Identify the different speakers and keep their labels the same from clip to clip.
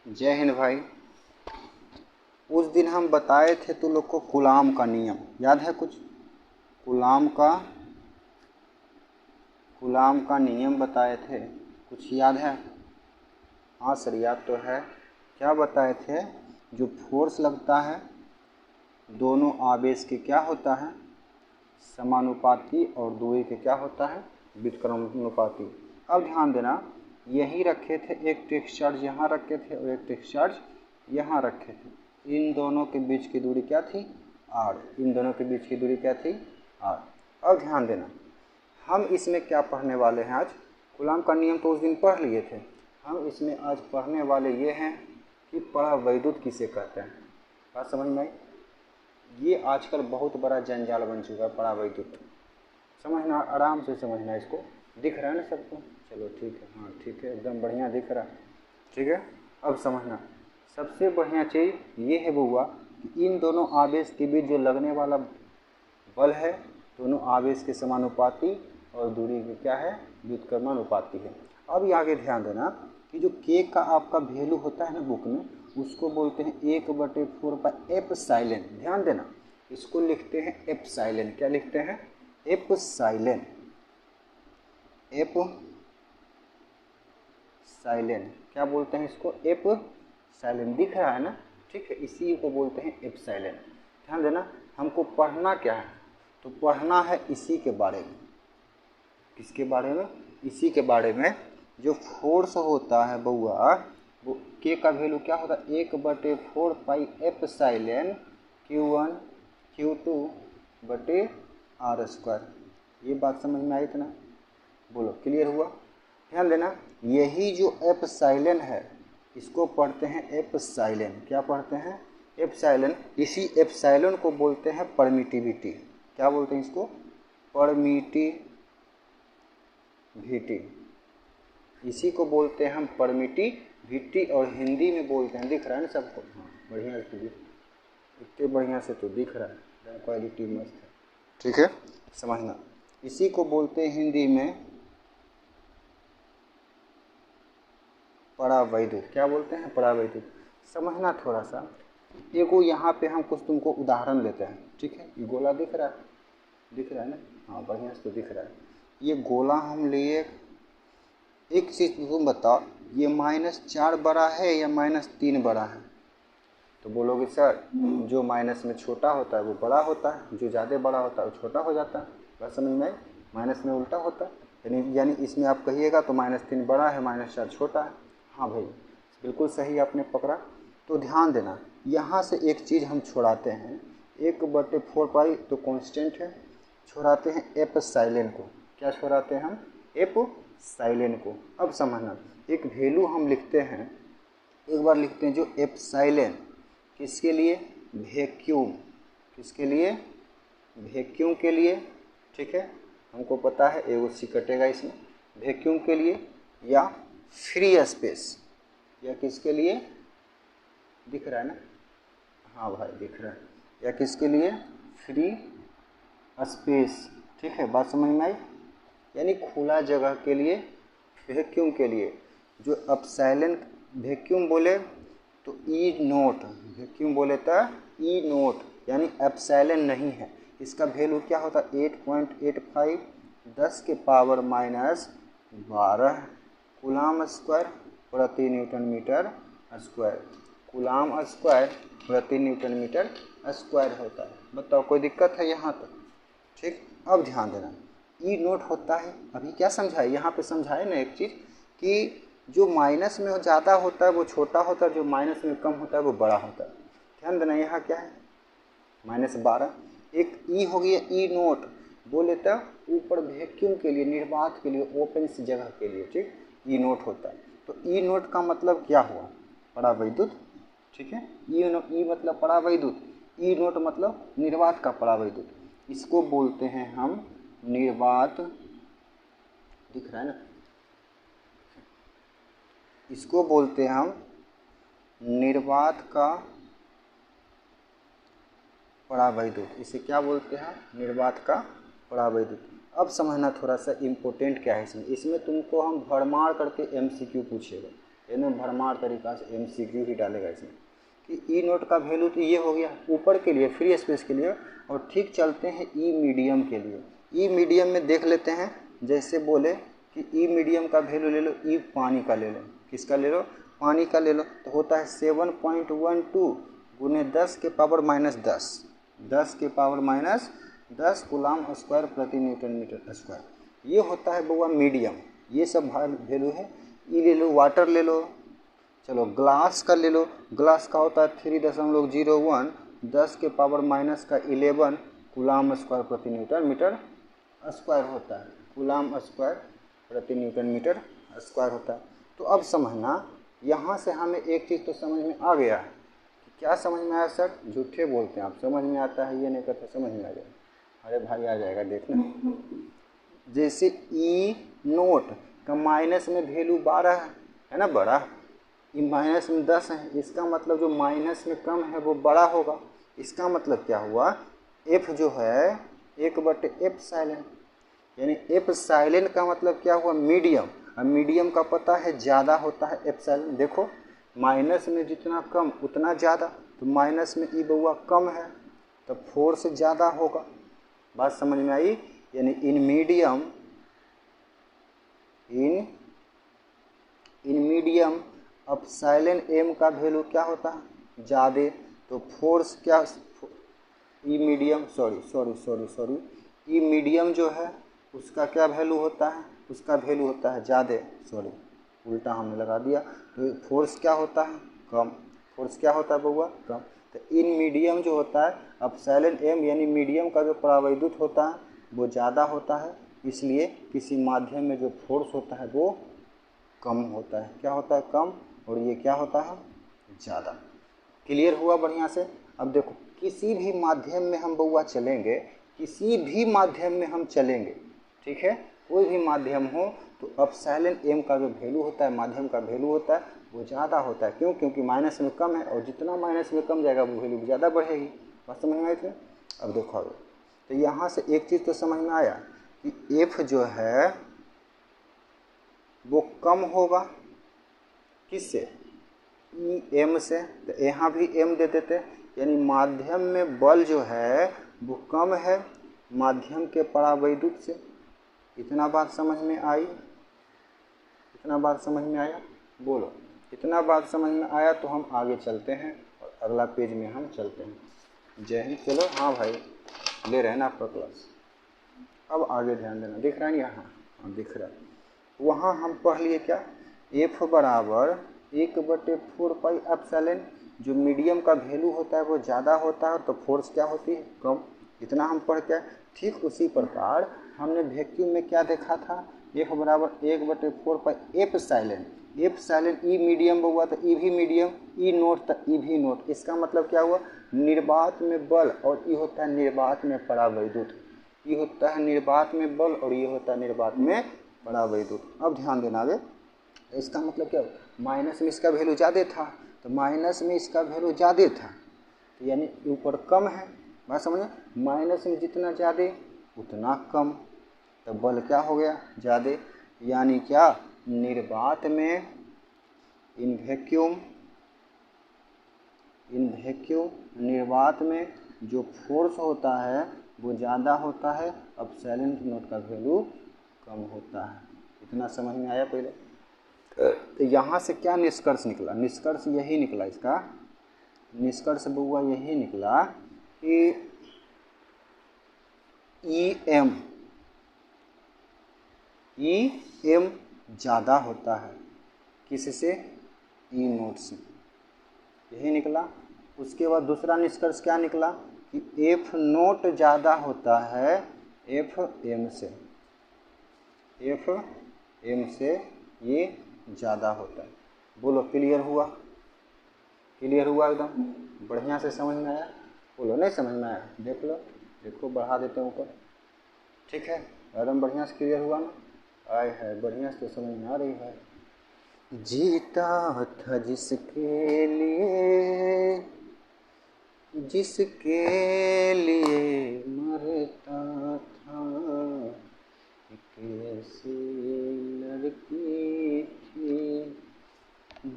Speaker 1: जय हिंद भाई। उस दिन हम बताए थे तुम लोग को कूलाम का नियम याद है कुछ? कूलाम का नियम बताए थे, कुछ याद है? हाँ सर याद तो है। क्या बताए थे? जो फोर्स लगता है दोनों आवेश के क्या होता है, समानुपाती, और दूरी के क्या होता है, व्युत्क्रमानुपाती। अब ध्यान देना, यही रखे थे, एक टेस्ट चार्ज यहाँ रखे थे और एक टेस्ट चार्ज यहाँ रखे थे। इन दोनों के बीच की दूरी क्या थी? r। इन दोनों के बीच की दूरी क्या थी? r। अब ध्यान देना, हम इसमें क्या पढ़ने वाले हैं आज? कूलाम का नियम तो उस दिन पढ़ लिए थे, हम इसमें आज पढ़ने वाले ये हैं कि परावैद्युत किसे कहते हैं। बात समझ में आई? ये आजकल बहुत बड़ा जंजाल बन चुका है परावैद्युत। समझना, आराम से समझना इसको। दिख रहा है ना सबको? चलो ठीक है, हाँ ठीक है, एकदम बढ़िया दिख रहा है। ठीक है, अब समझना, सबसे बढ़िया चीज़ ये है बउआ कि इन दोनों आवेश के बीच जो लगने वाला बल है, दोनों आवेश के समानुपाती और दूरी के क्या है, व्युत्क्रमानुपाती है। अब ये आगे ध्यान देना कि जो के का आपका वैल्यू होता है ना बुक में, उसको बोलते हैं 1/4 एप्सिलॉन। ध्यान देना, इसको लिखते हैं एप्सिलॉन। क्या लिखते हैं? एप्सिलॉन। एप्सिलॉन क्या बोलते हैं इसको? एप्सिलॉन। दिख रहा है ना? ठीक है, इसी को बोलते हैं एप्सिलॉन। ध्यान देना, हमको पढ़ना क्या है? तो पढ़ना है इसी के बारे में। किसके बारे में? इसी के बारे में। जो फोर्स होता है बउआ, वो के का वैल्यू क्या होता है? 1/4 एप्सिलॉन Q1 Q2/r²। ये बात समझ में आई इतना? बोलो, क्लियर हुआ? ध्यान देना, यही जो एप्सिलॉन है इसको पढ़ते हैं एप्सिलॉन। क्या पढ़ते हैं? एप्सिलॉन। इसी एप्सिलॉन को बोलते हैं परमिटिविटी। क्या बोलते हैं इसको? परमिटिविटी। इसी को बोलते हैं हम परमिटिविटी, और हिंदी में बोलते हैं, दिख रहा है ना सबको? हाँ बढ़िया से इतने बढ़िया से तो दिख रहा है, क्वालिटी मस्त है। ठीक है, समझना, इसी को बोलते हैं हिंदी में परावैद्युत। क्या बोलते हैं? परावैद्युत। समझना थोड़ा सा, देखो यहाँ पे हम कुछ तुमको उदाहरण लेते हैं। ठीक है, ये गोला दिख रहा है? दिख रहा है ना? हाँ बढ़िया से तो दिख रहा है। ये गोला हम लिए, एक चीज़ तुम बताओ, ये -4 बड़ा है या -3 बड़ा है? तो बोलोगे सर जो माइनस में छोटा होता है वो बड़ा होता है, जो ज़्यादा बड़ा होता है वो छोटा हो जाता है। बात समझ में आई? माइनस में उल्टा होता है, यानी इसमें आप कहिएगा तो -3 बड़ा है, -4 छोटा है। हाँ भाई, बिल्कुल सही आपने पकड़ा। तो ध्यान देना, यहाँ से एक चीज़ हम छोड़ाते हैं, 1/4 तो कांस्टेंट है, छोड़ाते हैं एप्सिलॉन को। क्या छोड़ाते हैं हम? एप्सिलॉन को। अब समझना, एक वैल्यू हम लिखते हैं, एक बार लिखते हैं जो एप्सिलॉन किसके लिए? वैक्यूम। किसके लिए? वैक्यूम के लिए। ठीक है, हमको पता है एगो सी कटेगा इसमें। वैक्यूम के लिए या फ्री स्पेस, या किसके लिए? दिख रहा है ना? हाँ भाई दिख रहा है। या किसके लिए? Free space. ठीक है, बात समझ में आई? यानी खुला जगह के लिए, वैक्यूम के लिए। जो एप्सिलॉन वैक्यूम बोले तो E0, वैक्यूम बोले तो E0, यानी एप्सिलॉन नहीं है। इसका वैल्यू क्या होता है? 8.85 10⁻⁻12 कूलाम स्क्वायर प्रति newton metre square. Coulomb square प्रति न्यूटन मीटर स्क्वायर होता है। बताओ कोई दिक्कत है यहाँ तक? ठीक, अब ध्यान देना, E0 होता है, अभी क्या समझाए यहाँ पे? समझाए ना एक चीज़ कि जो माइनस में ज़्यादा होता है वो छोटा होता है, जो माइनस में कम होता है वो बड़ा होता है। ध्यान देना, यहाँ क्या है? -12। एक E हो गया E0, बोले तो ऊपर वैक्यूम के लिए, निर्वात के लिए, ओपन सी जगह के लिए। ठीक, E0 होता है। तो E0 का मतलब क्या हुआ? परावैद्युत। ठीक है, E मतलब परावैद्युत, E0 मतलब निर्वात का परावैद्युत। इसको बोलते हैं हम निर्वात। दिख रहा है ना? इसको बोलते हैं हम निर्वात का परावैद्युत। इसे क्या बोलते हैं? निर्वात का परावैद्युत। अब समझना थोड़ा सा इम्पोर्टेंट क्या है इसमें। इसमें तुमको हम भरमार करके MCQ पूछेगा। यानी भरमार तरीका से MCQ ही डालेगा इसमें कि ई नोट का वैल्यू तो ये हो गया ऊपर के लिए फ्री स्पेस के लिए। और ठीक चलते हैं ई मीडियम के लिए। ई मीडियम में देख लेते हैं, जैसे बोले कि ई मीडियम का वैल्यू ले लो, ई पानी का ले लो। किसका ले लो? पानी का ले लो। तो होता है 7.12 गुने 10 के पावर माइनस 10, 10 के पावर माइनस 10 कूलाम स्क्वायर प्रति न्यूटन मीटर स्क्वायर। ये होता है बउआ मीडियम। ये सब वैल्यू है। ई ले लो, वाटर ले लो, चलो ग्लास का ले लो। ग्लास का होता है 3.01 10 के पावर माइनस का 11 कूलाम स्क्वायर प्रति न्यूटन मीटर स्क्वायर होता है। कूलाम स्क्वायर प्रति न्यूटन मीटर स्क्वायर होता है। तो अब समझना, यहाँ से हमें एक चीज़ तो समझ में आ गया है। क्या समझ में आया सर? झूठे बोलते हैं आप, समझ में आता है ये नहीं कहते समझ में आ जाएगा। अरे भाई आ जाएगा, देखना। जैसे ई नोट का माइनस में वैल्यू 12 है ना, बड़ा, ये माइनस में 10 है। इसका मतलब जो माइनस में कम है वो बड़ा होगा। इसका मतलब क्या हुआ? एफ जो है 1/f साइलेंट, यानी एफ साइलेंट का मतलब क्या हुआ? मीडियम। अब मीडियम का पता है ज़्यादा होता है एफ साइलेंट। देखो माइनस में जितना कम उतना ज़्यादा, तो माइनस में ई बउआ कम है तो फोर्स ज़्यादा होगा। बात समझ में आई? यानी इन मीडियम अब साइलेंट एम का वैल्यू क्या होता है? ज़्यादा। तो फोर्स क्या? ई मीडियम ई मीडियम जो है उसका क्या वैल्यू होता है? उसका वैल्यू होता है ज़्यादा। उल्टा हमने लगा दिया। तो फोर्स क्या होता है? कम। फोर्स क्या होता है बउआ? कम। तो इन मीडियम जो होता है, अब साइलेंट एम यानी मीडियम का जो परावैद्युत होता है वो ज़्यादा होता है, इसलिए किसी माध्यम में जो फोर्स होता है वो कम होता है। क्या होता है? कम। और ये क्या होता है? ज़्यादा। क्लियर हुआ बढ़िया से? अब देखो किसी भी माध्यम में हम बउआ चलेंगे, किसी भी माध्यम में हम चलेंगे, ठीक है, कोई भी माध्यम हो, तो अब साइलेंट एम का जो वैल्यू होता है, माध्यम का वैल्यू होता है वो ज़्यादा होता है। क्यों? क्योंकि माइनस में कम है, और जितना माइनस में कम जाएगा वो वैल्यू ज़्यादा बढ़ेगी। बात समझ में आई थी? अब देखो तो यहाँ से एक चीज़ तो समझ में आया कि एफ जो है वो कम होगा किससे? ई एम से। तो यहाँ भी एम दे देते, यानी माध्यम में बल जो है वो कम है माध्यम के परावैद्युत से। इतना बात समझ में आई? इतना बात समझ में आया? बोलो, इतना बात समझ में आया? तो हम आगे चलते हैं और अगला पेज में हम चलते हैं। जय हिंद। चलो हाँ भाई, ले रहे हैं ना आपका क्लास। अब आगे ध्यान देना। दिख रहा है यहाँ? हाँ दिख रहा है। वहाँ हम पढ़ लिए क्या? एफ बराबर 1/4 पाई एप्सिलॉन। जो मीडियम का वैल्यू होता है वो ज़्यादा होता है, तो फोर्स क्या होती है? कम। इतना हम पढ़ के। ठीक उसी प्रकार हमने वैक्यूम में क्या देखा था? एफ बराबर 1/4 पाई F silent. F silent E medium हुआ तो ई भी मीडियम, ई नोट तो ई भी नोट। इसका मतलब क्या हुआ? निर्वात में बल, और ये होता है निर्वात में परावैद्युत। ये होता है निर्वात में बल और ये होता है निर्वात में परावैद्युत। अब ध्यान देना आगे। इसका मतलब क्या? माइनस में इसका वैल्यू ज़्यादा था, तो माइनस में इसका वैल्यू ज़्यादा था, तो यानी ऊपर कम है। बात समझे? माइनस में जितना ज़्यादा उतना कम, तो बल क्या हो गया? ज़्यादा। यानी क्या? निर्वात में इन वैक्यूम निर्वात में जो फोर्स होता है वो ज़्यादा होता है, अब साइलेंट नोट का वैल्यू कम होता है। इतना समझ में आया पहले? तो यहाँ से क्या निष्कर्ष निकला? निष्कर्ष यही निकला, इसका निष्कर्ष बउआ यही निकला कि ई एम ज़्यादा होता है किससे? ई नोट से। यही निकला। उसके बाद दूसरा निष्कर्ष क्या निकला कि एफ नोट ज़्यादा होता है एफ एम से ये ज़्यादा होता है। बोलो क्लियर हुआ? क्लियर हुआ? एकदम बढ़िया से समझ में आया? बोलो नहीं समझ में आया? देख लो, देखो बढ़ा देते हैं ऊपर। ठीक है, एकदम बढ़िया से क्लियर हुआ ना? आए है बढ़िया से समझ में आ रही है। जीता था जिसके लिए मरता था, एक ऐसी लड़की थी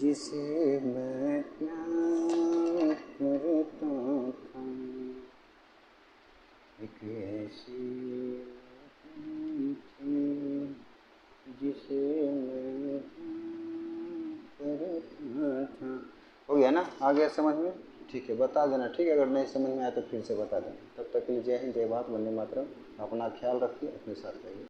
Speaker 1: जिसे मैं प्यार करता था, एक ऐसी थी जिसे मैं प्यार करता था। हो गया ना, आ गया समझ में? ठीक है, बता देना, ठीक है, अगर नहीं समझ में आया तो फिर से बता देना। तब तक के लिए जय हिंद, जय भारत, वंदे मातरम। अपना ख्याल रखिए, अपने साथ रहिए।